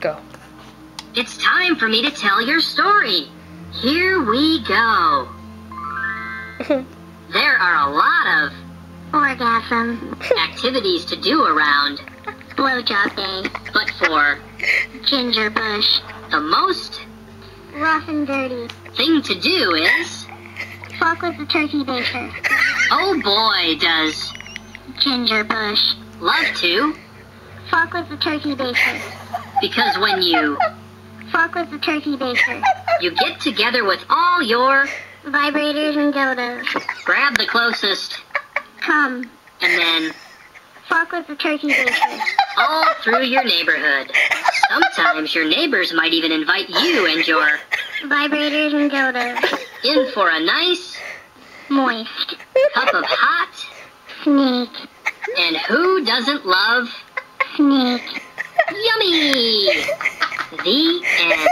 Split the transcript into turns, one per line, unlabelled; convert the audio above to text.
Go.
It's time for me to tell your story. Here we go. There are a lot of
orgasm
activities to do around
blowjob day,
but for
ginger bush,
the most
rough and dirty,
thing to do is
fuck with the turkey baster,
oh boy does
ginger bush,
love to,
fuck with the turkey baster,
because when you
fuck with the turkey baster,
you get together with all your
vibrators and dildos,
grab the closest
come,
and then
fuck with the turkey baster,
all through your neighborhood. Sometimes your neighbors might even invite you and your
vibrators and dildos,
in for a nice
moist,
cup of hot,
snake,
and who doesn't love
snake.
yummy? The end.